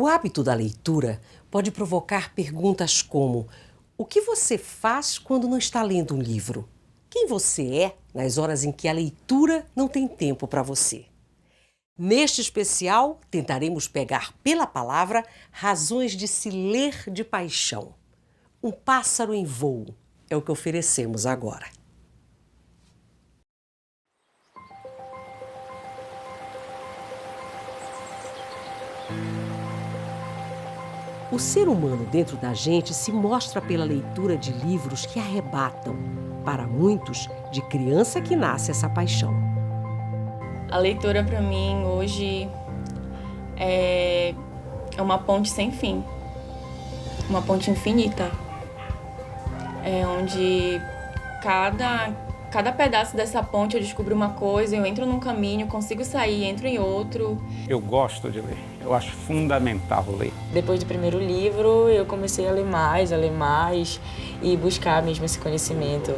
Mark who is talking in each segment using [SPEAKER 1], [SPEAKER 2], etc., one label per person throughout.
[SPEAKER 1] O hábito da leitura pode provocar perguntas como: o que você faz quando não está lendo um livro? Quem você é nas horas em que a leitura não tem tempo para você? Neste especial, tentaremos pegar pela palavra razões de se ler de paixão. Um pássaro em voo é o que oferecemos agora. O ser humano dentro da gente se mostra pela leitura de livros que arrebatam. Para muitos, de criança que nasce essa paixão.
[SPEAKER 2] A leitura para mim hoje é uma ponte sem fim, uma ponte infinita, onde cada pedaço dessa ponte eu descubro uma coisa, eu entro num caminho, consigo sair, entro em outro.
[SPEAKER 3] Eu gosto de ler, eu acho fundamental ler.
[SPEAKER 4] Depois do primeiro livro, eu comecei a ler mais e buscar mesmo esse conhecimento,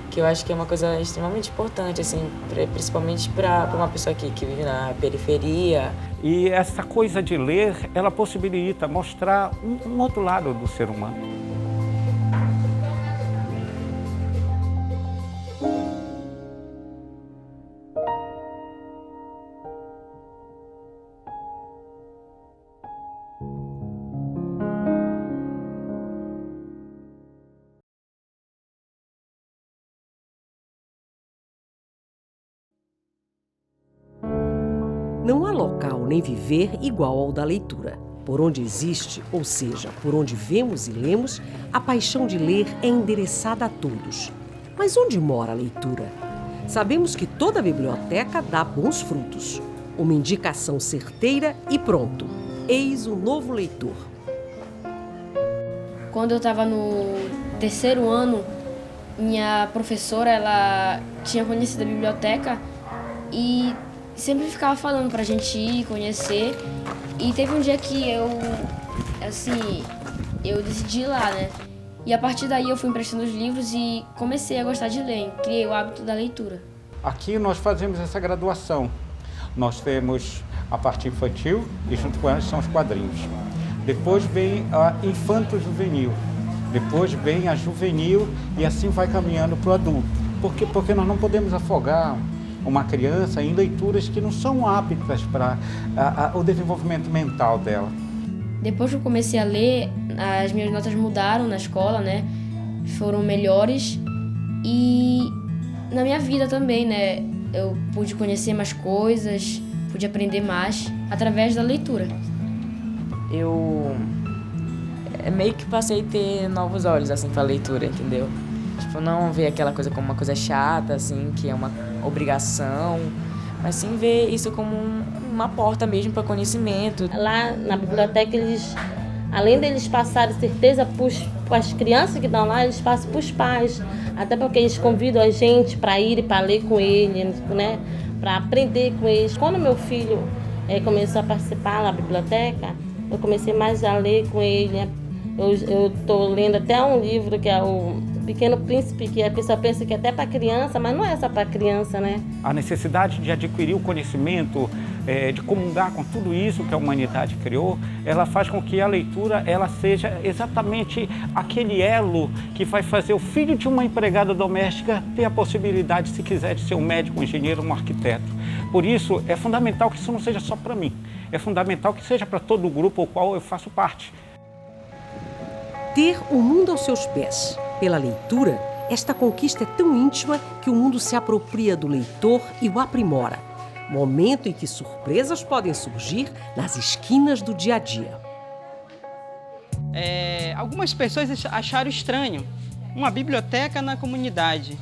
[SPEAKER 4] que eu acho que é uma coisa extremamente importante, assim, principalmente para uma pessoa que vive na periferia.
[SPEAKER 3] E essa coisa de ler, ela possibilita mostrar um outro lado do ser humano.
[SPEAKER 1] Não há local nem viver igual ao da leitura. Por onde existe, ou seja, por onde vemos e lemos, a paixão de ler é endereçada a todos. Mas onde mora a leitura? Sabemos que toda biblioteca dá bons frutos. Uma indicação certeira e pronto. Eis o novo leitor.
[SPEAKER 5] Quando eu estava no terceiro ano, minha professora, ela tinha conhecido a biblioteca e sempre ficava falando pra gente ir, conhecer. E teve um dia que eu decidi ir lá, né? E a partir daí eu fui emprestando os livros e comecei a gostar de ler, criei o hábito da leitura.
[SPEAKER 3] Aqui nós fazemos essa graduação. Nós temos a parte infantil e junto com ela são os quadrinhos. Depois vem a infanto-juvenil. Depois vem a juvenil e assim vai caminhando para o adulto. Porque nós não podemos afogar uma criança em leituras que não são aptas para o desenvolvimento mental dela.
[SPEAKER 5] Depois que eu comecei a ler, as minhas notas mudaram na escola, né? Foram melhores e na minha vida também, né? Eu pude conhecer mais coisas, pude aprender mais através da leitura.
[SPEAKER 4] Eu meio que passei a ter novos olhos, assim, para a leitura, entendeu? Tipo, não ver aquela coisa como uma coisa chata, assim, que é uma obrigação, mas sim ver isso como uma porta mesmo para conhecimento.
[SPEAKER 6] Lá na biblioteca, além deles passarem certeza para as crianças que estão lá, eles passam para os pais, até porque eles convidam a gente para ir e para ler com eles, né? Para aprender com eles. Quando meu filho começou a participar na biblioteca, eu comecei mais a ler com ele. Eu estou lendo até um livro que é o Pequeno Príncipe, que a pessoa pensa que é até para criança, mas não é só para criança, né?
[SPEAKER 3] A necessidade de adquirir o conhecimento, de comungar com tudo isso que a humanidade criou, ela faz com que a leitura ela seja exatamente aquele elo que vai fazer o filho de uma empregada doméstica ter a possibilidade, se quiser, de ser um médico, um engenheiro, um arquiteto. Por isso, é fundamental que isso não seja só para mim. É fundamental que seja para todo o grupo ao qual eu faço parte.
[SPEAKER 1] Ter o mundo aos seus pés. Pela leitura, esta conquista é tão íntima que o mundo se apropria do leitor e o aprimora. Momento em que surpresas podem surgir nas esquinas do dia a dia.
[SPEAKER 7] Algumas pessoas acharam estranho uma biblioteca na comunidade.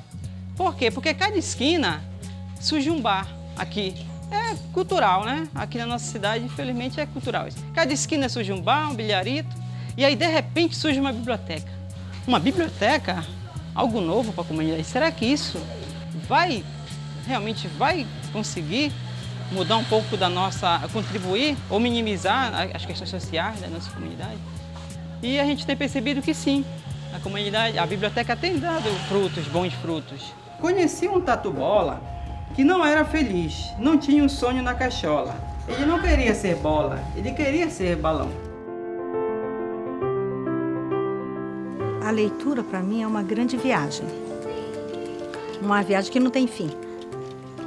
[SPEAKER 7] Por quê? Porque cada esquina surge um bar aqui. É cultural, né? Aqui na nossa cidade, infelizmente, é cultural isso. Cada esquina surge um bar, um bilharito. E aí, de repente, surge uma biblioteca. Uma biblioteca, algo novo para a comunidade. Será que isso realmente vai conseguir mudar um pouco da nossa, contribuir ou minimizar as questões sociais da nossa comunidade? E a gente tem percebido que sim, a comunidade, a biblioteca tem dado frutos, bons frutos. Conheci um tatu-bola que não era feliz, não tinha um sonho na cachola. Ele não queria ser bola, ele queria ser balão.
[SPEAKER 8] A leitura, para mim, é uma grande viagem. Uma viagem que não tem fim.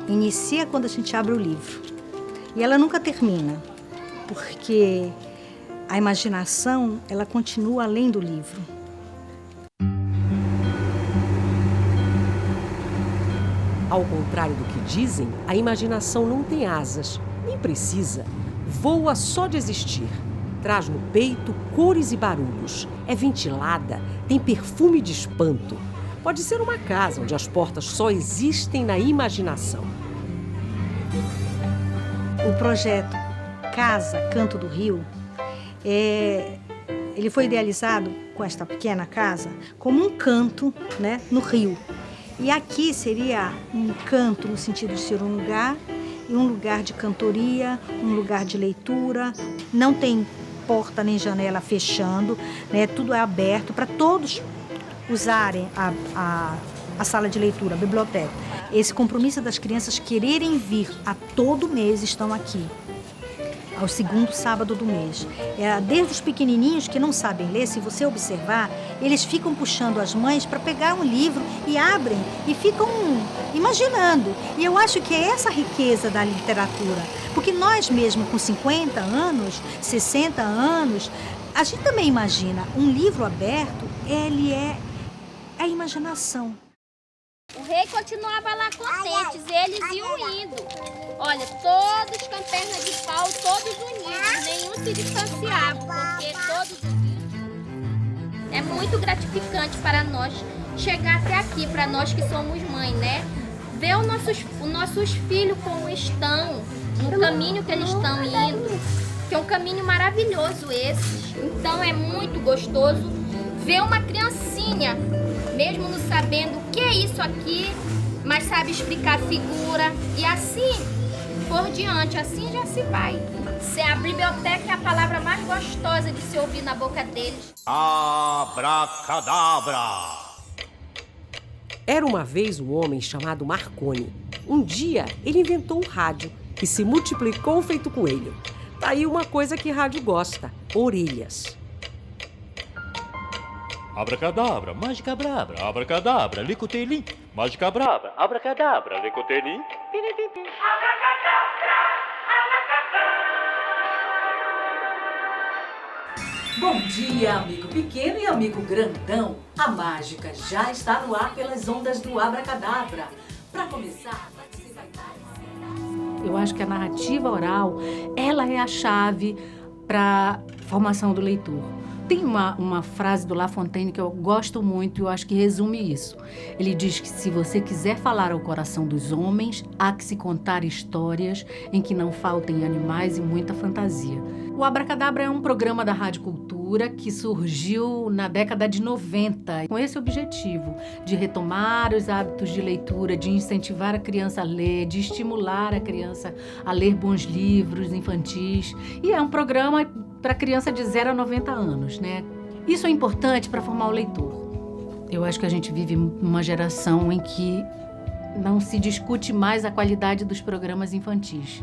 [SPEAKER 8] Inicia quando a gente abre o livro. E ela nunca termina, porque a imaginação, ela continua além do livro.
[SPEAKER 1] Ao contrário do que dizem, a imaginação não tem asas, nem precisa. Voa só de existir. Traz no peito cores e barulhos. É ventilada, tem perfume de espanto. Pode ser uma casa onde as portas só existem na imaginação.
[SPEAKER 8] O projeto Casa Canto do Rio, ele foi idealizado com esta pequena casa como um canto, né, no rio. E aqui seria um canto no sentido de ser um lugar de cantoria, um lugar de leitura. Não tem porta nem janela fechando, né? Tudo é aberto para todos usarem a sala de leitura, a biblioteca. Esse compromisso das crianças quererem vir a todo mês estão aqui, ao segundo sábado do mês. Desde os pequenininhos que não sabem ler, se você observar, eles ficam puxando as mães para pegar um livro e abrem e ficam imaginando. E eu acho que é essa a riqueza da literatura, porque nós mesmo com 50 anos, 60 anos, a gente também imagina. Um livro aberto, ele é a imaginação.
[SPEAKER 9] O rei continuava lá contentes, eles iam indo. Olha, todos com perna de pau, todos unidos, nenhum se distanciava, porque todos unidos. É muito gratificante para nós chegar até aqui, para nós que somos mãe, né? Ver os nossos filhos como estão, no caminho que eles estão indo, que é um caminho maravilhoso esse. Então é muito gostoso ver uma criancinha, mesmo não sabendo o que é isso aqui, mas sabe explicar a figura e assim por diante, assim já se vai. A biblioteca é a palavra mais gostosa de se ouvir na boca deles.
[SPEAKER 10] Abracadabra!
[SPEAKER 1] Era uma vez um homem chamado Marconi. Um dia, ele inventou o rádio, que se multiplicou feito coelho. Tá aí uma coisa que rádio gosta: orelhas.
[SPEAKER 10] Abracadabra, mágica brabra, abracadabra, licotelim, mágica brabra, abracadabra, licotelim,
[SPEAKER 11] Bom dia, amigo pequeno e amigo grandão. A mágica já está no ar pelas ondas do Abracadabra. Para começar, você vai dar...
[SPEAKER 12] Eu acho que a narrativa oral, ela é a chave para a formação do leitor. Tem uma frase do La Fontaine que eu gosto muito e eu acho que resume isso. Ele diz que se você quiser falar ao coração dos homens, há que se contar histórias em que não faltem animais e muita fantasia. O Abracadabra é um programa da Rádio Cultura que surgiu na década de 90 com esse objetivo de retomar os hábitos de leitura, de incentivar a criança a ler, de estimular a criança a ler bons livros infantis. E é um programa para criança de 0 a 90 anos, né? Isso é importante para formar o leitor. Eu acho que a gente vive numa geração em que não se discute mais a qualidade dos programas infantis.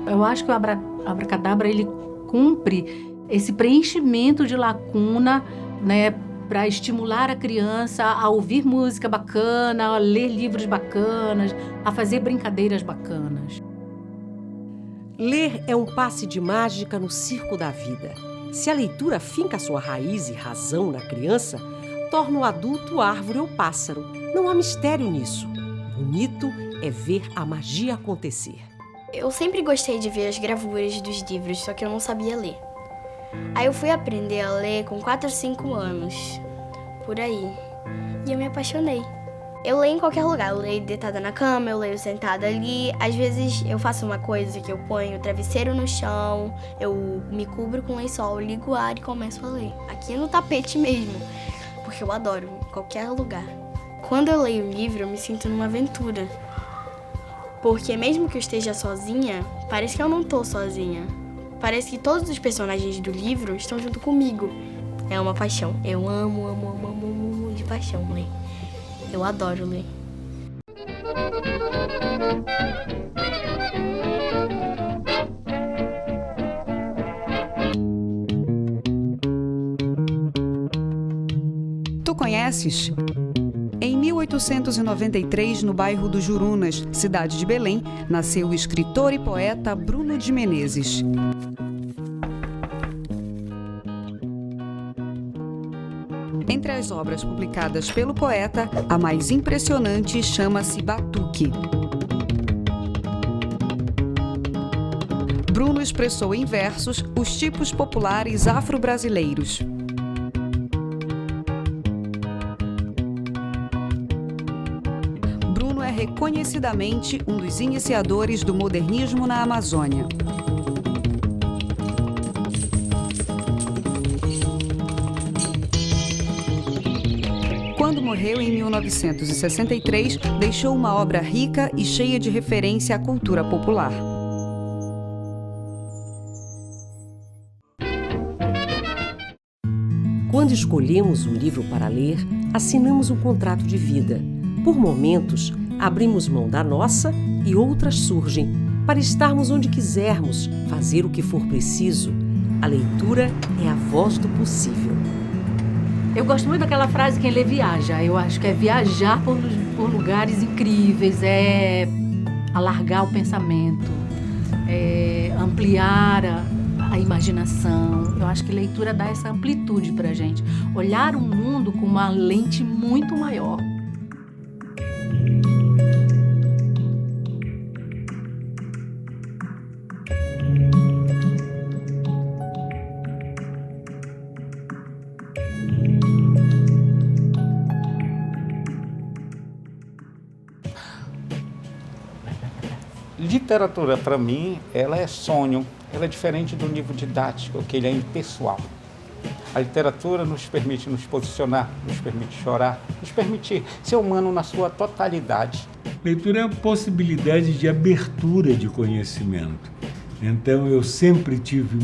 [SPEAKER 12] Eu acho que o Abracadabra, ele cumpre esse preenchimento de lacuna, né, para estimular a criança a ouvir música bacana, a ler livros bacanas, a fazer brincadeiras bacanas.
[SPEAKER 1] Ler é um passe de mágica no circo da vida. Se a leitura finca sua raiz e razão na criança, torna o adulto árvore ou pássaro. Não há mistério nisso. Bonito é ver a magia acontecer.
[SPEAKER 13] Eu sempre gostei de ver as gravuras dos livros, só que eu não sabia ler. Aí eu fui aprender a ler com 4 ou 5 anos, por aí. E eu me apaixonei. Eu leio em qualquer lugar, eu leio deitada na cama, eu leio sentada ali. Às vezes eu faço uma coisa que eu ponho o travesseiro no chão, eu me cubro com lençol, ligo o ar e começo a ler. Aqui no tapete mesmo, porque eu adoro, em qualquer lugar. Quando eu leio um livro, eu me sinto numa aventura. Porque mesmo que eu esteja sozinha, parece que eu não tô sozinha. Parece que todos os personagens do livro estão junto comigo. É uma paixão. Eu amo de paixão ler. Eu adoro ler.
[SPEAKER 14] Tu conheces? Em 1893, no bairro do Jurunas, cidade de Belém, nasceu o escritor e poeta Bruno de Menezes. Entre as obras publicadas pelo poeta, a mais impressionante chama-se Batuque. Bruno expressou em versos os tipos populares afro-brasileiros. Bruno é reconhecidamente um dos iniciadores do modernismo na Amazônia. Quando morreu em 1963, deixou uma obra rica e cheia de referência à cultura popular.
[SPEAKER 1] Quando escolhemos um livro para ler, assinamos um contrato de vida. Por momentos, abrimos mão da nossa e outras surgem, para estarmos onde quisermos, fazer o que for preciso. A leitura é a voz do possível.
[SPEAKER 12] Eu gosto muito daquela frase, quem lê viaja. Eu acho que é viajar por lugares incríveis, é alargar o pensamento, é ampliar a imaginação. Eu acho que leitura dá essa amplitude pra gente. Olhar o mundo com uma lente muito maior.
[SPEAKER 3] Literatura, para mim, ela é sonho. Ela é diferente do livro didático, que ele é impessoal. A literatura nos permite nos posicionar, nos permite chorar, nos permite ser humano na sua totalidade.
[SPEAKER 15] Leitura é a possibilidade de abertura de conhecimento. Então, eu sempre tive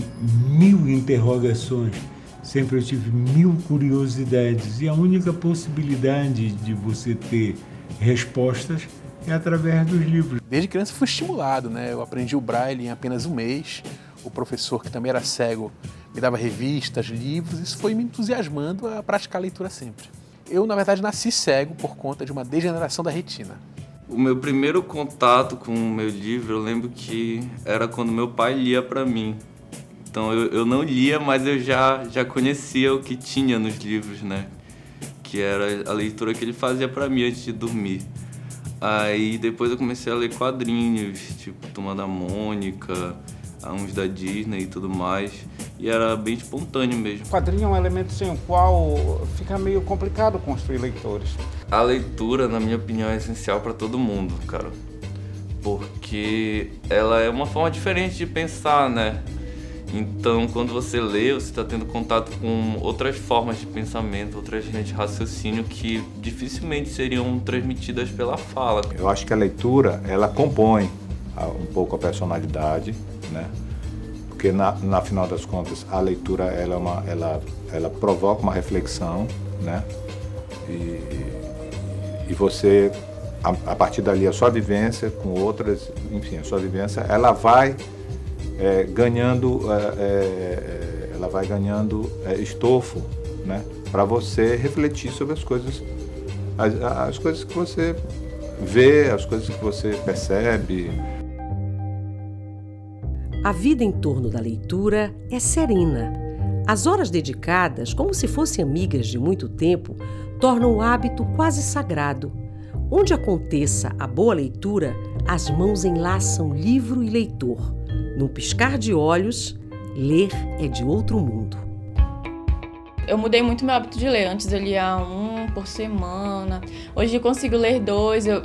[SPEAKER 15] 1000 interrogações, sempre eu tive 1000 curiosidades. E a única possibilidade de você ter respostas é através dos livros.
[SPEAKER 16] Desde criança fui estimulado, né? Eu aprendi o Braille em apenas um mês. O professor, que também era cego, me dava revistas, livros. Isso foi me entusiasmando a praticar a leitura sempre. Eu, na verdade, nasci cego por conta de uma degeneração da retina.
[SPEAKER 17] O meu primeiro contato com o meu livro, eu lembro que era quando meu pai lia para mim. Então eu não lia, mas eu já conhecia o que tinha nos livros, né? Que era a leitura que ele fazia para mim antes de dormir. Aí depois eu comecei a ler quadrinhos, tipo Turma da Mônica, uns da Disney e tudo mais. E era bem espontâneo mesmo.
[SPEAKER 3] Quadrinho é um elemento sem o qual fica meio complicado construir leitores.
[SPEAKER 17] A leitura, na minha opinião, é essencial para todo mundo, cara. Porque ela é uma forma diferente de pensar, né? Então, quando você lê, você está tendo contato com outras formas de pensamento, outras linhas de raciocínio que dificilmente seriam transmitidas pela fala.
[SPEAKER 18] Eu acho que a leitura, ela compõe um pouco a personalidade, né? Porque, na final das contas, a leitura ela provoca uma reflexão, né? E você, a partir dali, a sua vivência com outras, enfim, a sua vivência, ela vai ganhando estofo, né, para você refletir sobre as coisas que você vê, as coisas que você percebe.
[SPEAKER 1] A vida em torno da leitura é serena. As horas dedicadas, como se fossem amigas de muito tempo, tornam o hábito quase sagrado. Onde aconteça a boa leitura, as mãos enlaçam livro e leitor. Num piscar de olhos, ler é de outro mundo.
[SPEAKER 2] Eu mudei muito meu hábito de ler. Antes eu lia 1 por semana. Hoje eu consigo ler 2. Eu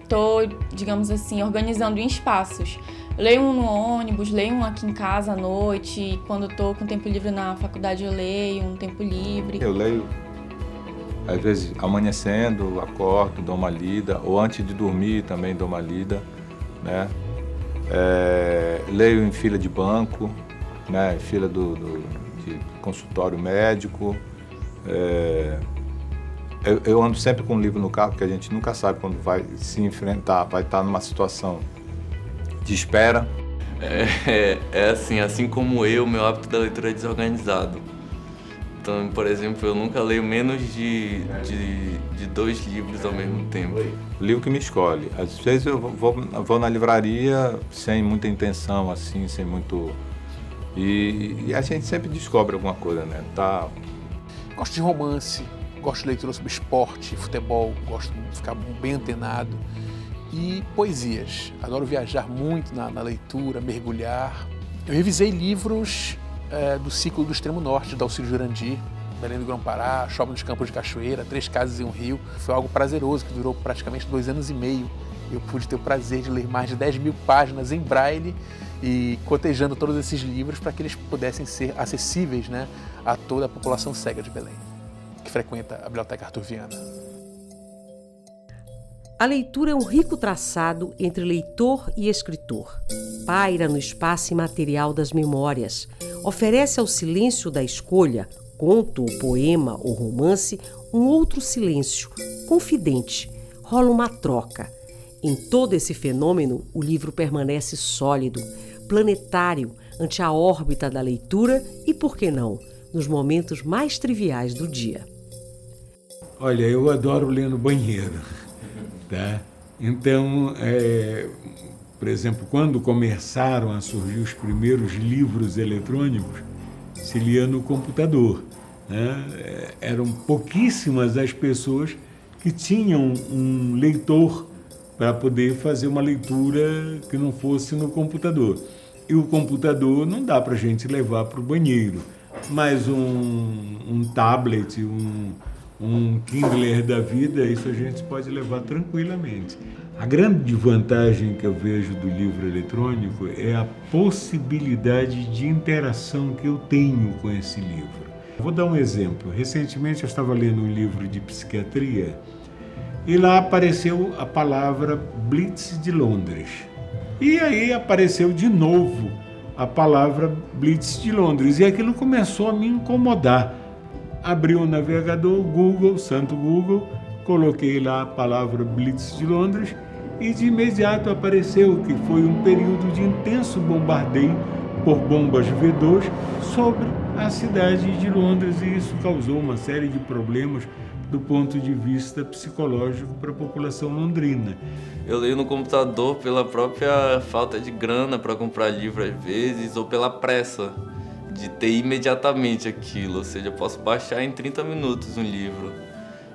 [SPEAKER 2] tô, digamos assim, organizando em espaços. Leio um no ônibus, leio um aqui em casa à noite. Quando eu tô com tempo livre na faculdade eu leio um tempo livre.
[SPEAKER 18] Eu leio, às vezes, amanhecendo, acordo, dou uma lida. Ou antes de dormir também dou uma lida, né? Leio em fila de banco, né, em fila de consultório médico. Eu ando sempre com um livro no carro, porque a gente nunca sabe quando vai se enfrentar, vai estar numa situação de espera.
[SPEAKER 17] Assim como eu, meu hábito da leitura é desorganizado. Então, por exemplo, eu nunca leio menos de 2 livros ao mesmo tempo.
[SPEAKER 18] O livro que me escolhe. Às vezes eu vou na livraria sem muita intenção, assim, sem muito... E a gente sempre descobre alguma coisa, né? Tá...
[SPEAKER 16] Gosto de romance, gosto de leitura sobre esporte, futebol, gosto de ficar bem antenado. E poesias. Adoro viajar muito na leitura, mergulhar. Eu revisei livros do ciclo do Extremo Norte, da Alcídio Jurandir, Belém do Grão-Pará, Shopping dos Campos de Cachoeira, 3 Casas e um Rio. Foi algo prazeroso, que durou praticamente 2 anos e meio. Eu pude ter o prazer de ler mais de 10.000 páginas em braille e cotejando todos esses livros para que eles pudessem ser acessíveis, né, a toda a população cega de Belém, que frequenta a Biblioteca Arthusiana.
[SPEAKER 1] A leitura é um rico traçado entre leitor e escritor. Paira no espaço imaterial das memórias. Oferece ao silêncio da escolha, conto, poema ou romance, um outro silêncio, confidente. Rola uma troca. Em todo esse fenômeno, o livro permanece sólido, planetário ante a órbita da leitura e, por que não, nos momentos mais triviais do dia.
[SPEAKER 15] Olha, eu adoro ler no banheiro. Tá? Então, por exemplo, quando começaram a surgir os primeiros livros eletrônicos, se lia no computador, né? Eram pouquíssimas as pessoas que tinham um leitor para poder fazer uma leitura que não fosse no computador. E o computador não dá para a gente levar para o banheiro, mas um tablet, um Kindle da vida, isso a gente pode levar tranquilamente. A grande vantagem que eu vejo do livro eletrônico é a possibilidade de interação que eu tenho com esse livro. Vou dar um exemplo. Recentemente eu estava lendo um livro de psiquiatria e lá apareceu a palavra Blitz de Londres. E aí apareceu de novo a palavra Blitz de Londres e aquilo começou a me incomodar. Abri o navegador, Google, santo Google, coloquei lá a palavra Blitz de Londres e de imediato apareceu que foi um período de intenso bombardeio por bombas V2 sobre a cidade de Londres e isso causou uma série de problemas do ponto de vista psicológico para a população londrina.
[SPEAKER 17] Eu leio no computador pela própria falta de grana para comprar livro às vezes ou pela pressa de ter imediatamente aquilo, ou seja, eu posso baixar em 30 minutos um livro.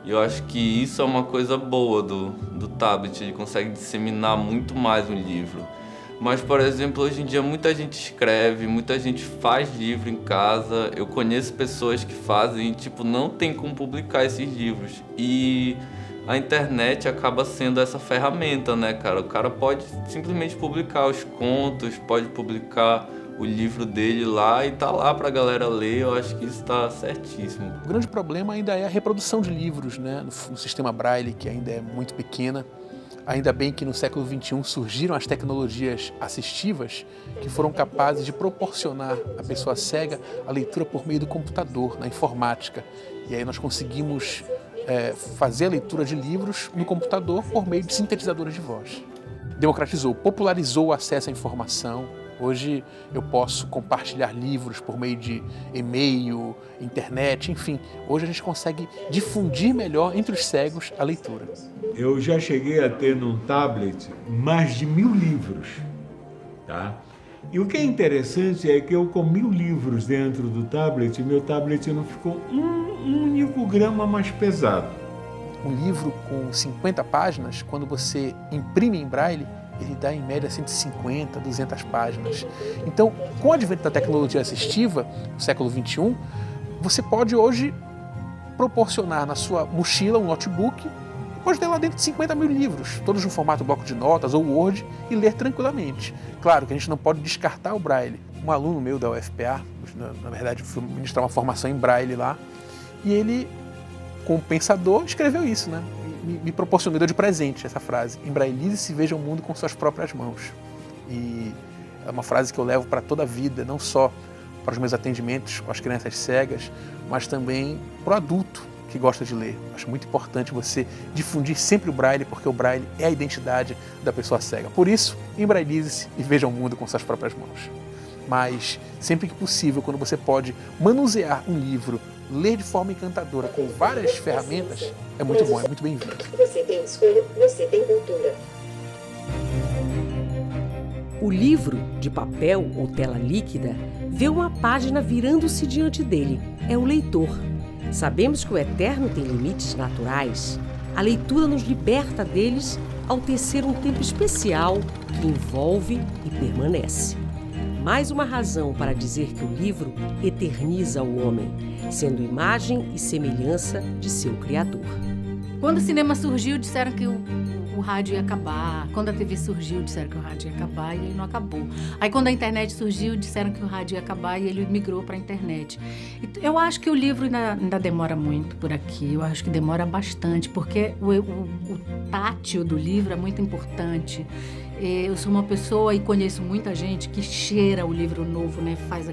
[SPEAKER 17] E eu acho que isso é uma coisa boa do tablet, ele consegue disseminar muito mais um livro. Mas, por exemplo, hoje em dia muita gente escreve, muita gente faz livro em casa. Eu conheço pessoas que fazem e, não tem como publicar esses livros. E a internet acaba sendo essa ferramenta, né, cara? O cara pode simplesmente publicar os contos, pode publicar o livro dele lá e tá lá pra galera ler. Eu acho que isso tá certíssimo.
[SPEAKER 16] O grande problema ainda é a reprodução de livros, né, no sistema Braille, que ainda é muito pequena. Ainda bem que no século XXI surgiram as tecnologias assistivas que foram capazes de proporcionar à pessoa cega a leitura por meio do computador, na informática. E aí nós conseguimos fazer a leitura de livros no computador por meio de sintetizadores de voz. Democratizou, popularizou o acesso à informação. Hoje eu posso compartilhar livros por meio de e-mail, internet, enfim. Hoje a gente consegue difundir melhor entre os cegos a leitura.
[SPEAKER 15] Eu já cheguei a ter num tablet mais de 1000 livros, tá? E o que é interessante é que eu com 1000 livros dentro do tablet, meu tablet não ficou um único grama mais pesado.
[SPEAKER 16] Um livro com 50 páginas, quando você imprime em braille, ele dá em média 150, 200 páginas. Então, com o advento da tecnologia assistiva, no século XXI, você pode hoje proporcionar na sua mochila um notebook e pode ter lá dentro de 50.000 livros, todos no formato bloco de notas ou Word, e ler tranquilamente. Claro que a gente não pode descartar o Braille. Um aluno meu da UFPA, na verdade, fui ministrar uma formação em Braille lá, e ele, com o pensador, escreveu isso, né? Me proporcionou, me deu de presente essa frase. Embrailize-se e veja o mundo com suas próprias mãos. E é uma frase que eu levo para toda a vida, não só para os meus atendimentos com as crianças cegas, mas também para o adulto que gosta de ler. Acho muito importante você difundir sempre o Braille, porque o Braille é a identidade da pessoa cega. Por isso, embrailize-se e veja o mundo com suas próprias mãos. mas sempre que possível, quando você pode manusear um livro, ler de forma encantadora com várias ferramentas, é muito bom, é muito bem-vindo.
[SPEAKER 1] Você tem escolha, você tem cultura. O livro, de papel ou tela líquida, vê uma página virando-se diante dele. É o leitor. Sabemos que o eterno tem limites naturais. A leitura nos liberta deles ao tecer um tempo especial que envolve e permanece. Mais uma razão para dizer que o livro eterniza o homem, sendo imagem e semelhança de seu Criador.
[SPEAKER 12] Quando o cinema surgiu, disseram que o rádio ia acabar. Quando a TV surgiu, disseram que o rádio ia acabar e ele não acabou. Aí quando a internet surgiu, disseram que o rádio ia acabar e ele migrou para a internet. Eu acho que o livro ainda demora muito por aqui. Eu acho que demora bastante, porque o tátil do livro é muito importante. Eu sou uma pessoa e conheço muita gente que cheira o livro novo, né? Faz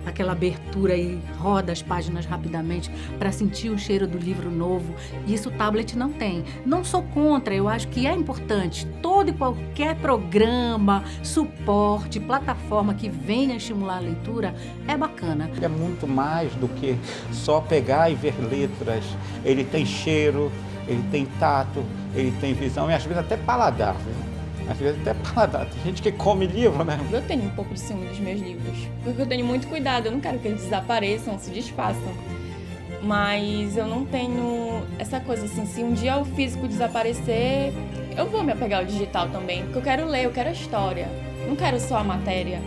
[SPEAKER 12] aquela abertura e roda as páginas rapidamente para sentir o cheiro do livro novo. Isso o tablet não tem. Não sou contra, eu acho que é importante. Todo e qualquer programa, suporte, plataforma que venha estimular a leitura é bacana.
[SPEAKER 3] É muito mais do que só pegar e ver letras. Ele tem cheiro, ele tem tato, ele tem visão e às vezes até paladar, viu? Às vezes até paladar. Tem gente que come livro, né?
[SPEAKER 2] Eu tenho um pouco de ciúme dos meus livros, porque eu tenho muito cuidado, eu não quero que eles desapareçam, se desfaçam. Mas eu não tenho essa coisa assim, se um dia o físico desaparecer, eu vou me apegar ao digital também, porque eu quero ler, eu quero a história, não quero só a matéria.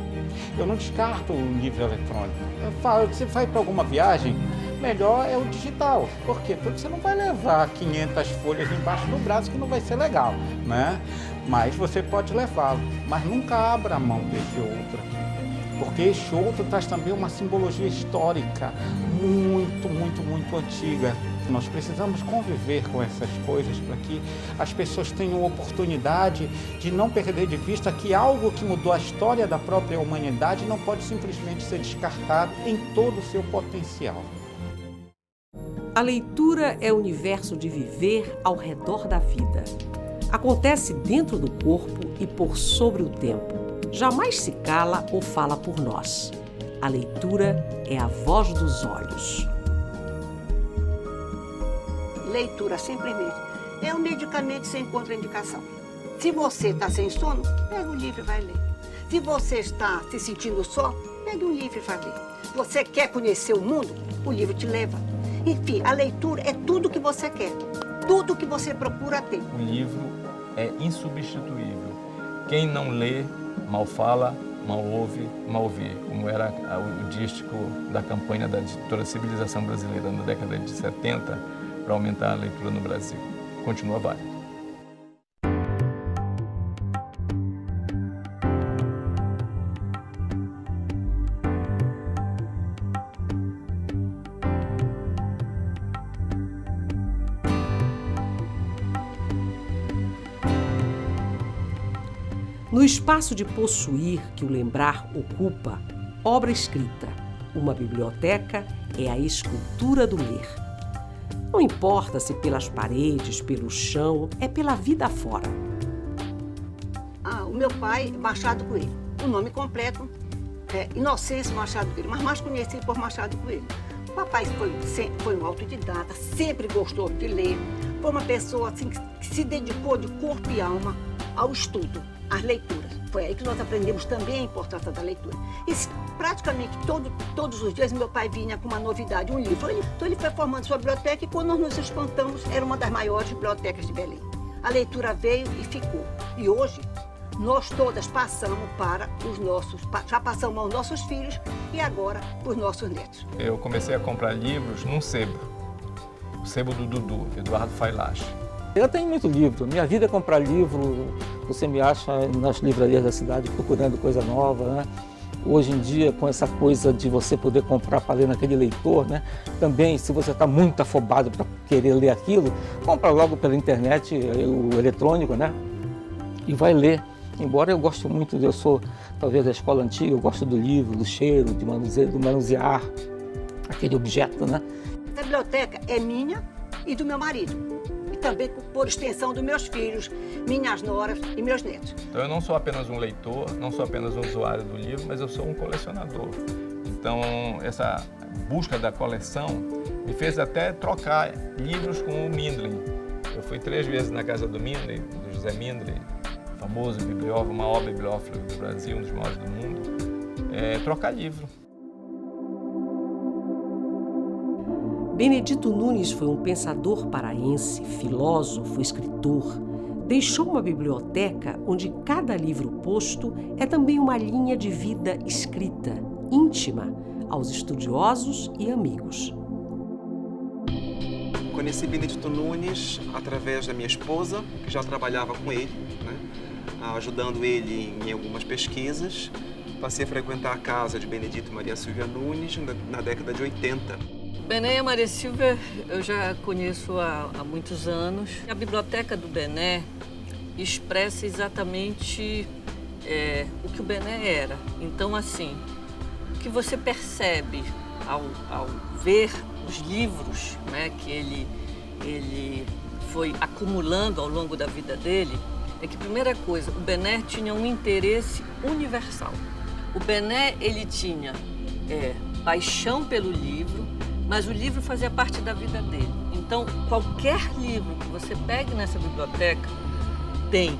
[SPEAKER 3] Eu não descarto o livro eletrônico. Eu falo, se vai para alguma viagem, melhor é o digital. Por quê? Porque você não vai levar 500 folhas embaixo do braço, que não vai ser legal, né? Mas você pode levá-lo, mas nunca abra a mão desse outro aqui. Porque esse outro traz também uma simbologia histórica muito, muito, muito antiga. Nós precisamos conviver com essas coisas para que as pessoas tenham oportunidade de não perder de vista que algo que mudou a história da própria humanidade não pode simplesmente ser descartado em todo o seu potencial.
[SPEAKER 1] A leitura é o universo de viver ao redor da vida. Acontece dentro do corpo e por sobre o tempo. Jamais se cala ou fala por nós. A leitura é a voz dos olhos.
[SPEAKER 19] Leitura simplesmente é um medicamento sem contraindicação. Se você está sem sono, pega um livro e vai ler. Se você está se sentindo só, pega um livro e vai ler. Você quer conhecer o mundo? O livro te leva. Enfim, a leitura é tudo que você quer. Tudo que você procura ter.
[SPEAKER 20] O livro é insubstituível. Quem não lê, mal fala, mal ouve, mal vê, como era o dístico da campanha da editora Civilização Brasileira na década de 70 para aumentar a leitura no Brasil. Continua válido.
[SPEAKER 1] No espaço de possuir que o lembrar ocupa, obra escrita, uma biblioteca é a escultura do ler. Não importa se pelas paredes, pelo chão, é pela vida afora.
[SPEAKER 19] O meu pai, Machado Coelho. O nome completo é Inocêncio Machado Coelho, mas mais conhecido por Machado Coelho. O papai foi um autodidata, sempre gostou de ler. Foi uma pessoa assim, que se dedicou de corpo e alma ao estudo, às leituras. Foi aí que nós aprendemos também a importância da leitura. E praticamente todos os dias meu pai vinha com uma novidade, um livro. Então ele foi formando sua biblioteca e quando nós nos espantamos, era uma das maiores bibliotecas de Belém. A leitura veio e ficou. E hoje, nós todas passamos para os nossos, já passamos aos nossos filhos e agora para os nossos netos.
[SPEAKER 20] Eu comecei a comprar livros num sebo. O sebo do Dudu, Eduardo Failache.
[SPEAKER 21] Eu tenho muito livro. Minha vida é comprar livro. Você me acha nas livrarias da cidade procurando coisa nova, né? Hoje em dia, com essa coisa de você poder comprar para ler naquele leitor, né? Também, se você está muito afobado para querer ler aquilo, compra logo pela internet, o eletrônico, né? E vai ler. Embora eu goste muito, eu sou talvez da escola antiga, eu gosto do livro, do cheiro, do manusear aquele objeto, né?
[SPEAKER 19] A biblioteca é minha e do meu marido. também por extensão dos meus filhos, minhas noras e meus netos.
[SPEAKER 20] Então eu não sou apenas um leitor, não sou apenas um usuário do livro, mas eu sou um colecionador. Então essa busca da coleção me fez até trocar livros com o Mindlin. Eu fui 3 vezes na casa do Mindlin, do José Mindlin, famoso bibliófilo, o maior bibliófilo do Brasil, um dos maiores do mundo, trocar livro.
[SPEAKER 1] Benedito Nunes foi um pensador paraense, filósofo, escritor. Deixou uma biblioteca onde cada livro posto é também uma linha de vida escrita, íntima, aos estudiosos e amigos.
[SPEAKER 5] Conheci Benedito Nunes através da minha esposa, que já trabalhava com ele, né, ajudando ele em algumas pesquisas. Passei a frequentar a casa de Benedito e Maria Silvia Nunes na década de 80.
[SPEAKER 22] Bené e a Maria Silvia eu já conheço há muitos anos. A biblioteca do Bené expressa exatamente o que o Bené era. Então, assim, o que você percebe ao ver os livros, né, que ele foi acumulando ao longo da vida dele, é que, primeira coisa, o Bené tinha um interesse universal. O Bené, ele tinha paixão pelo livro, mas o livro fazia parte da vida dele. Então, qualquer livro que você pegue nessa biblioteca tem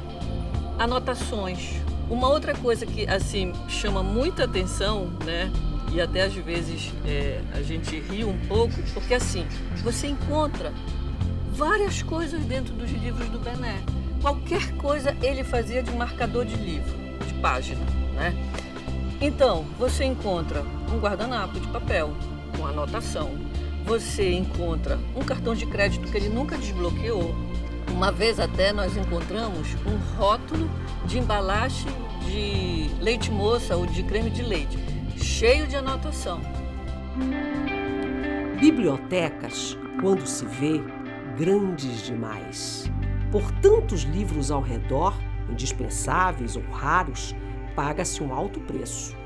[SPEAKER 22] anotações. Uma outra coisa que, assim, chama muita atenção, né, e até às vezes a gente ri um pouco, porque, assim, você encontra várias coisas dentro dos livros do Bené. Qualquer coisa ele fazia de marcador de livro, de página, né? Então, você encontra um guardanapo de papel, com anotação. Você encontra um cartão de crédito que ele nunca desbloqueou. Uma vez até nós encontramos um rótulo de embalagem de leite moça ou de creme de leite, cheio de anotação.
[SPEAKER 1] Bibliotecas, quando se vê, grandes demais. Por tantos livros ao redor, indispensáveis ou raros, paga-se um alto preço.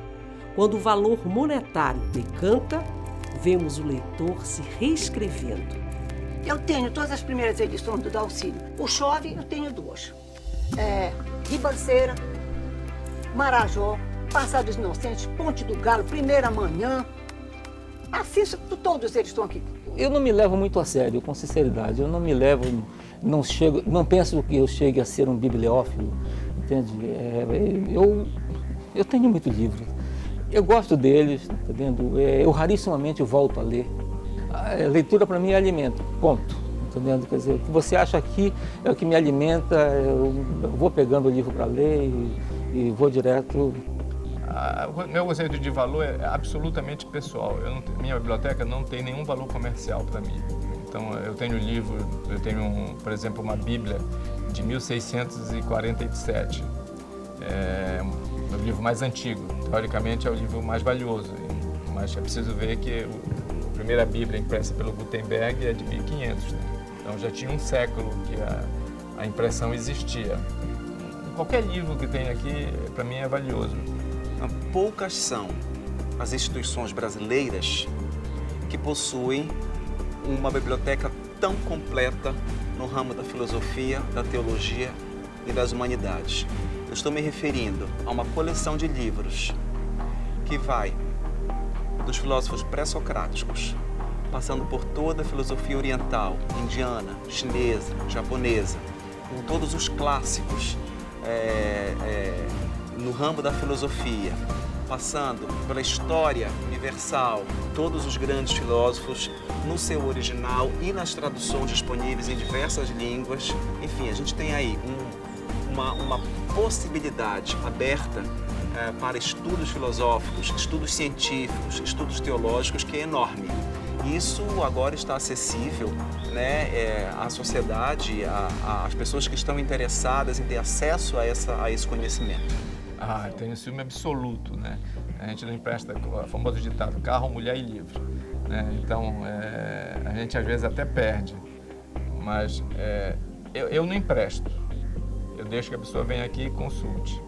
[SPEAKER 1] Quando o valor monetário decanta, vemos o leitor se reescrevendo.
[SPEAKER 19] Eu tenho todas as primeiras edições do Dalcílio. O Chove, eu tenho 2. Ribanceira, Marajó, Passado dos Inocentes, Ponte do Galo, Primeira Manhã. Assisto, todos eles estão aqui.
[SPEAKER 21] Eu não me levo muito a sério, com sinceridade. Eu não me levo, não penso que eu chegue a ser um bibliófilo, entende? Eu tenho muito livro. Eu gosto deles, tá vendo? Eu rarissimamente volto a ler. A leitura para mim é alimento, ponto. Entendendo? Quer dizer, o que você acha aqui é o que me alimenta, eu vou pegando o livro para ler e vou direto.
[SPEAKER 20] O meu conceito de valor é absolutamente pessoal. Minha biblioteca não tem nenhum valor comercial para mim. Então, eu tenho livro, por exemplo, uma Bíblia de 1647. É o livro mais antigo. Teoricamente, é o livro mais valioso. Mas é preciso ver que a primeira Bíblia impressa pelo Gutenberg é de 1500. Né? Então, já tinha um século que a impressão existia. Qualquer livro que tem aqui, para mim, é valioso.
[SPEAKER 5] Poucas são as instituições brasileiras que possuem uma biblioteca tão completa no ramo da filosofia, da teologia e das humanidades. Eu estou me referindo a uma coleção de livros que vai dos filósofos pré-socráticos, passando por toda a filosofia oriental, indiana, chinesa, japonesa, com todos os clássicos no ramo da filosofia, passando pela história universal, todos os grandes filósofos no seu original e nas traduções disponíveis em diversas línguas. Enfim, a gente tem aí uma possibilidade aberta para estudos filosóficos, estudos científicos, estudos teológicos, que é enorme. Isso agora está acessível, né, à sociedade, às pessoas que estão interessadas em ter acesso a esse conhecimento.
[SPEAKER 20] Tem um ciúme absoluto, né? A gente não empresta o famoso ditado, carro, mulher e livro. Né? Então, a gente às vezes até perde, mas eu não empresto. Eu deixo que a pessoa venha aqui e consulte.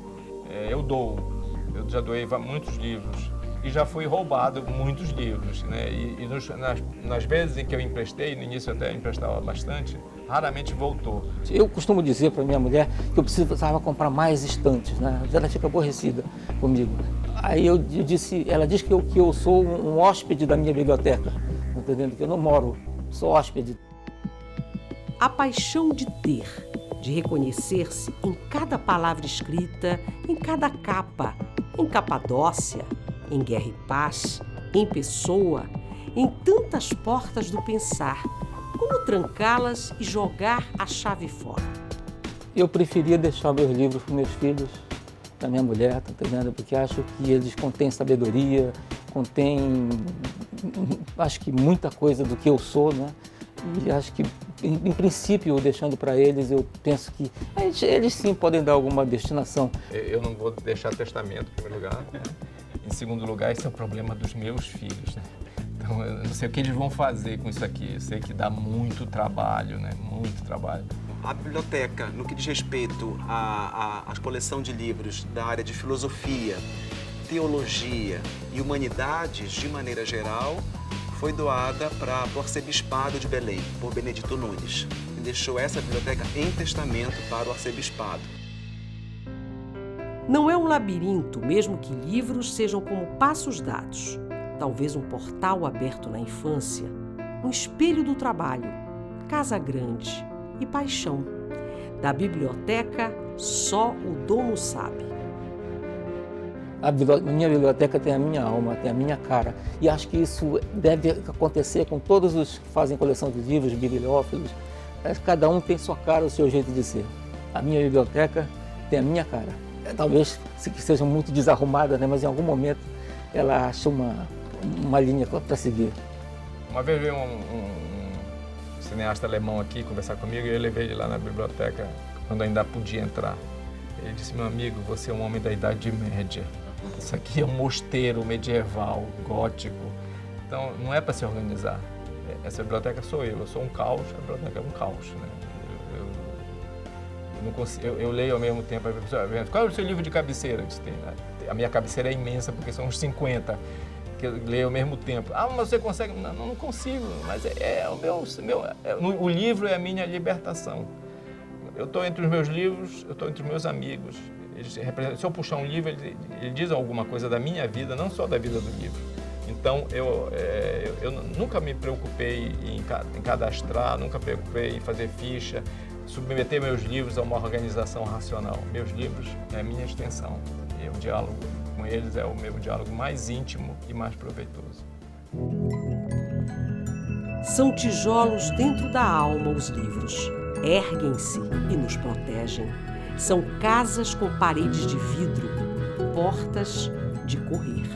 [SPEAKER 20] Eu já doei muitos livros e já fui roubado muitos livros, né? E nas vezes em que eu emprestei, no início eu até emprestava bastante, raramente voltou.
[SPEAKER 21] Eu costumo dizer para minha mulher que eu precisava comprar mais estantes, né? Ela fica aborrecida comigo. Aí ela diz que eu sou um hóspede da minha biblioteca, entendendo? Que eu não moro, sou hóspede.
[SPEAKER 1] A paixão de ter, de reconhecer-se em cada palavra escrita, em cada capa, em Capadócia, em Guerra e Paz, em Pessoa, em tantas portas do pensar. Como trancá-las e jogar a chave fora?
[SPEAKER 21] Eu preferia deixar meus livros para meus filhos, para minha mulher, tá entendendo? Porque acho que eles contêm sabedoria, contêm, acho que muita coisa do que eu sou, né? E acho que, em princípio, deixando para eles, eu penso que eles sim podem dar alguma destinação.
[SPEAKER 20] Eu não vou deixar testamento, em primeiro lugar, né? Em segundo lugar, esse é o problema dos meus filhos, né? Então, eu não sei o que eles vão fazer com isso aqui. Eu sei que dá muito trabalho, né? Muito trabalho.
[SPEAKER 5] A biblioteca, no que diz respeito à coleção de livros da área de filosofia, teologia e humanidades, de maneira geral, foi doada para o arcebispado de Belém, por Benedito Nunes, e deixou essa biblioteca em testamento para o arcebispado.
[SPEAKER 1] Não é um labirinto, mesmo que livros sejam como passos dados. Talvez um portal aberto na infância, um espelho do trabalho, casa grande e paixão. Da biblioteca, só o dono sabe.
[SPEAKER 21] A minha biblioteca tem a minha alma, tem a minha cara. E acho que isso deve acontecer com todos os que fazem coleção de livros, bibliófilos. Cada um tem sua cara, o seu jeito de ser. A minha biblioteca tem a minha cara. Talvez seja muito desarrumada, né? Mas em algum momento ela acha uma linha para seguir.
[SPEAKER 20] Uma vez veio um cineasta alemão aqui conversar comigo e eu levei ele lá na biblioteca quando ainda podia entrar. Ele disse: meu amigo, você é um homem da Idade Média. Isso aqui é um mosteiro medieval, gótico. Então, não é para se organizar. Essa biblioteca sou eu sou um caos, a biblioteca é um caos, né? Eu leio ao mesmo tempo. Qual é o seu livro de cabeceira? Eu disse, a minha cabeceira é imensa, porque são uns 50 que eu leio ao mesmo tempo. Ah, mas você consegue? Não consigo, mas o livro é a minha libertação. Eu estou entre os meus livros, eu estou entre os meus amigos. Se eu puxar um livro, ele diz alguma coisa da minha vida, não só da vida do livro. Então, eu nunca me preocupei em cadastrar, nunca me preocupei em fazer ficha, submeter meus livros a uma organização racional. Meus livros é a minha extensão. E o diálogo com eles é o meu diálogo mais íntimo e mais proveitoso.
[SPEAKER 1] São tijolos dentro da alma os livros. Erguem-se e nos protegem. São casas com paredes de vidro, portas de correr.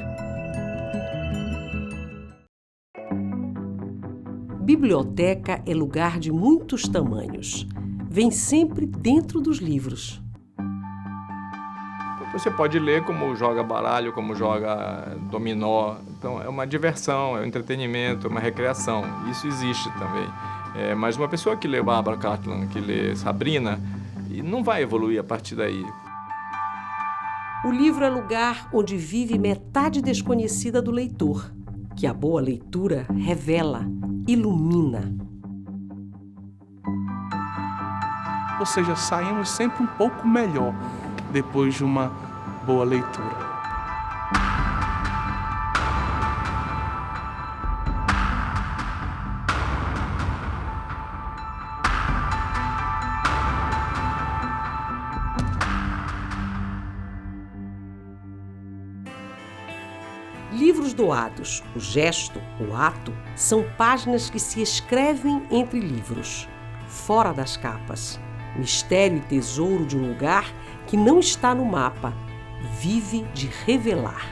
[SPEAKER 1] Biblioteca é lugar de muitos tamanhos. Vem sempre dentro dos livros.
[SPEAKER 20] Você pode ler como joga baralho, como joga dominó. Então é uma diversão, é um entretenimento, é uma recreação. Isso existe também. Mas uma pessoa que lê Barbara Cartland, que lê Sabrina, não vai evoluir a partir daí.
[SPEAKER 1] O livro é lugar onde vive metade desconhecida do leitor, que a boa leitura revela, ilumina.
[SPEAKER 4] Ou seja, saímos sempre um pouco melhor depois de uma boa leitura.
[SPEAKER 1] Livros doados, o gesto, o ato, são páginas que se escrevem entre livros, fora das capas. Mistério e tesouro de um lugar que não está no mapa, vive de revelar.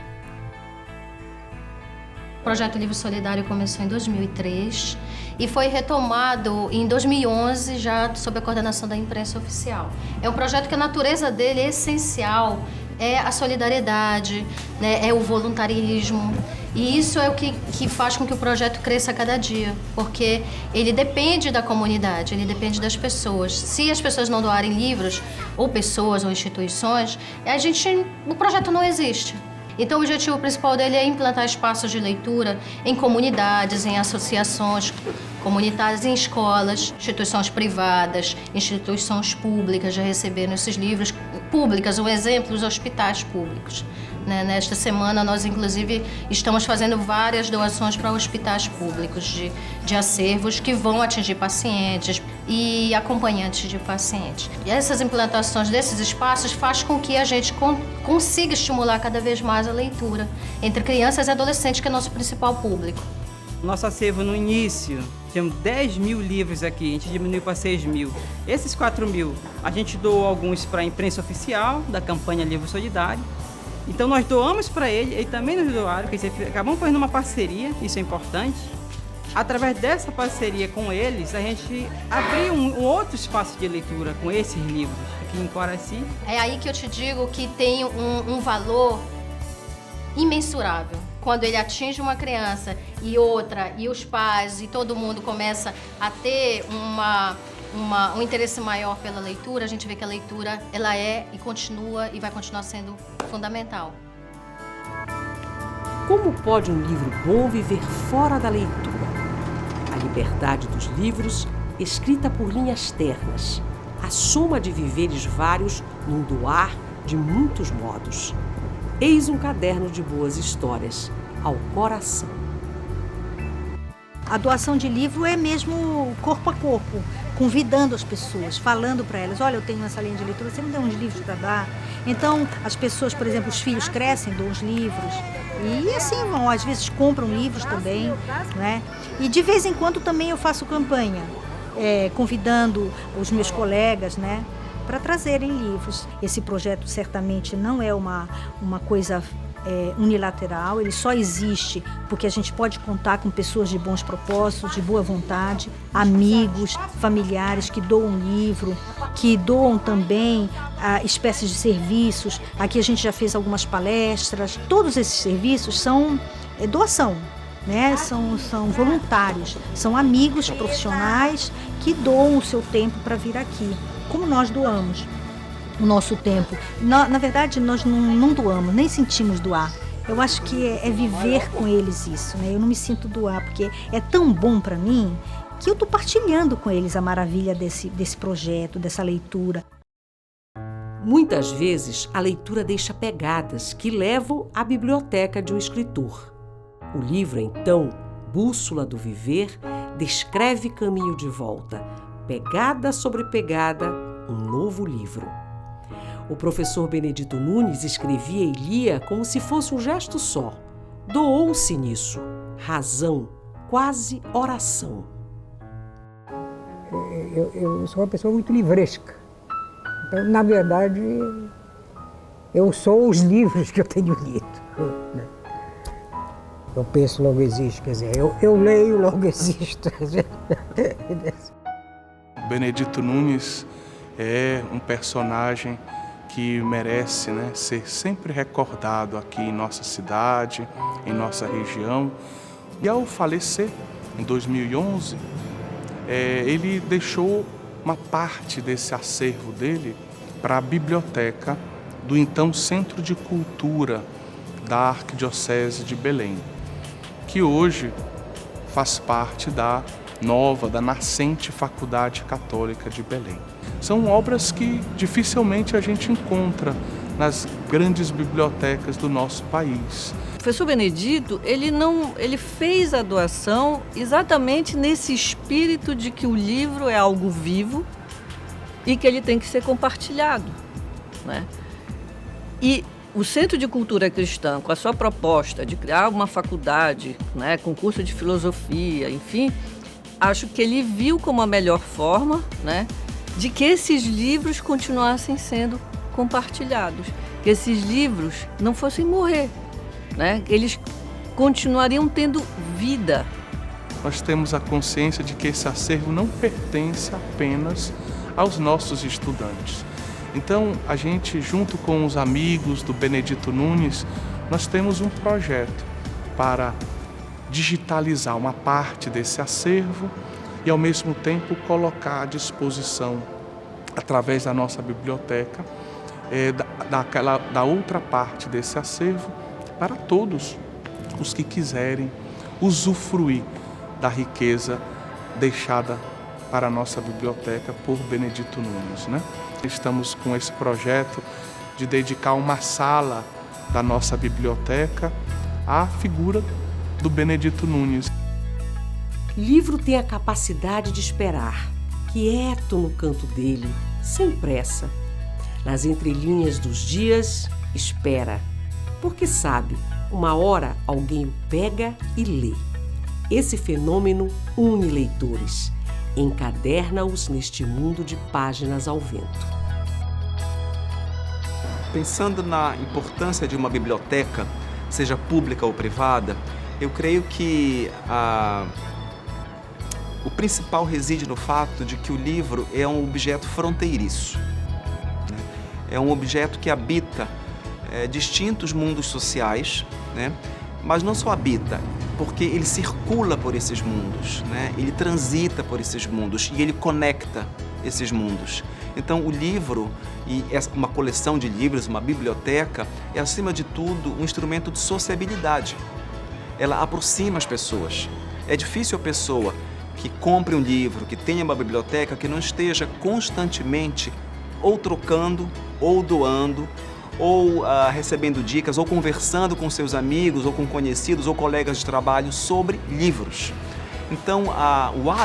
[SPEAKER 6] O Projeto Livro Solidário começou em 2003 e foi retomado em 2011, já sob a coordenação da imprensa oficial. É um projeto que a natureza dele é essencial, é a solidariedade, né, é o voluntarismo. E isso é o que faz com que o projeto cresça a cada dia, porque ele depende da comunidade, ele depende das pessoas. Se as pessoas não doarem livros, ou pessoas, ou instituições, o projeto não existe. Então o objetivo principal dele é implantar espaços de leitura em comunidades, em associações comunitárias, em escolas, instituições privadas, instituições públicas já receberam esses livros. Públicas, um exemplo, os hospitais públicos. Nesta semana, nós, inclusive, estamos fazendo várias doações para hospitais públicos de acervos que vão atingir pacientes e acompanhantes de pacientes. E essas implantações desses espaços faz com que a gente consiga estimular cada vez mais a leitura entre crianças e adolescentes, que é nosso principal público.
[SPEAKER 7] Nosso acervo no início, tínhamos 10 mil livros aqui, a gente diminuiu para 6 mil. Esses 4 mil, a gente doou alguns para a imprensa oficial da campanha Livro Solidário. Então nós doamos para ele também nos doaram, porque acabamos fazendo uma parceria, isso é importante. Através dessa parceria com eles, a gente abriu um outro espaço de leitura com esses livros aqui em Coraci.
[SPEAKER 6] É aí que eu te digo que tem um valor imensurável. Quando ele atinge uma criança e outra, e os pais, e todo mundo começa a ter um interesse maior pela leitura, a gente vê que a leitura ela é e continua e vai continuar sendo fundamental.
[SPEAKER 1] Como pode um livro bom viver fora da leitura? A liberdade dos livros, escrita por linhas ternas, a soma de viveres vários num doar de muitos modos. Eis um caderno de boas histórias, ao coração.
[SPEAKER 8] A doação de livro é mesmo corpo a corpo, convidando as pessoas, falando para elas, olha, eu tenho essa linha de leitura, você não tem uns livros para dar? Então, as pessoas, por exemplo, os filhos crescem, dão os livros, e assim vão, às vezes compram livros também, né? E de vez em quando também eu faço campanha, convidando os meus colegas, né, para trazerem livros. Esse projeto certamente não é uma coisa unilateral, ele só existe porque a gente pode contar com pessoas de bons propósitos, de boa vontade, amigos, familiares que doam livro, que doam também espécies de serviços. Aqui a gente já fez algumas palestras. Todos esses serviços são doação, né? São voluntários, são amigos profissionais que doam o seu tempo para vir aqui, como nós doamos o nosso tempo. Na verdade, nós não doamos, nem sentimos doar. Eu acho que é viver com eles isso, né? Eu não me sinto doar, porque é tão bom para mim que eu estou partilhando com eles a maravilha desse projeto, dessa leitura.
[SPEAKER 1] Muitas vezes, a leitura deixa pegadas que levam à biblioteca de um escritor. O livro, então, Bússola do Viver, descreve caminho de volta, pegada sobre pegada, um novo livro. O professor Benedito Nunes escrevia e lia como se fosse um gesto só. Doou-se nisso. Razão, quase oração.
[SPEAKER 23] Eu sou uma pessoa muito livresca. Então, na verdade, eu sou os livros que eu tenho lido. Eu penso, logo existo. Quer dizer, eu leio, logo existo.
[SPEAKER 4] Benedito Nunes é um personagem que merece, né, ser sempre recordado aqui em nossa cidade, em nossa região. E ao falecer, em 2011, ele deixou uma parte desse acervo dele para a biblioteca do então Centro de Cultura da Arquidiocese de Belém, que hoje faz parte da nascente Faculdade Católica de Belém. São obras que dificilmente a gente encontra nas grandes bibliotecas do nosso país.
[SPEAKER 22] O professor Benedito, ele fez a doação exatamente nesse espírito de que o livro é algo vivo e que ele tem que ser compartilhado, né? E o Centro de Cultura Cristã, com a sua proposta de criar uma faculdade, né, com curso de filosofia, enfim, acho que ele viu como a melhor forma, né, de que esses livros continuassem sendo compartilhados, que esses livros não fossem morrer, né, que eles continuariam tendo vida.
[SPEAKER 4] Nós temos a consciência de que esse acervo não pertence apenas aos nossos estudantes. Então, a gente, junto com os amigos do Benedito Nunes, nós temos um projeto para digitalizar uma parte desse acervo e, ao mesmo tempo, colocar à disposição, através da nossa biblioteca, da outra parte desse acervo, para todos os que quiserem usufruir da riqueza deixada para a nossa biblioteca por Benedito Nunes, né? Estamos com esse projeto de dedicar uma sala da nossa biblioteca à figura do Benedito Nunes.
[SPEAKER 1] Livro tem a capacidade de esperar, quieto no canto dele, sem pressa. Nas entrelinhas dos dias, espera, porque sabe, uma hora alguém o pega e lê. Esse fenômeno une leitores, encaderna-os neste mundo de páginas ao vento.
[SPEAKER 5] Pensando na importância de uma biblioteca, seja pública ou privada, eu creio que o principal reside no fato de que o livro é um objeto fronteiriço. Né? É um objeto que habita distintos mundos sociais, né? Mas não só habita, porque ele circula por esses mundos, né? Ele transita por esses mundos e ele conecta esses mundos. Então o livro, e uma coleção de livros, uma biblioteca, é acima de tudo um instrumento de sociabilidade. Ela aproxima as pessoas. É difícil a pessoa que compre um livro, que tenha uma biblioteca, que não esteja constantemente ou trocando, ou doando, ou recebendo dicas, ou conversando com seus amigos, ou com conhecidos, ou colegas de trabalho sobre livros. Então,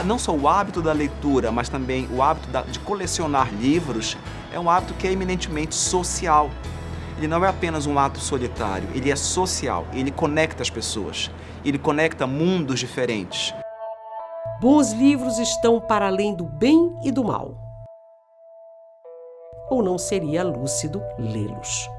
[SPEAKER 5] não só o hábito da leitura, mas também o hábito de colecionar livros é um hábito que é eminentemente social. Ele não é apenas um ato solitário, ele é social, ele conecta as pessoas, ele conecta mundos diferentes.
[SPEAKER 1] Bons livros estão para além do bem e do mal. Ou não seria lúcido lê-los?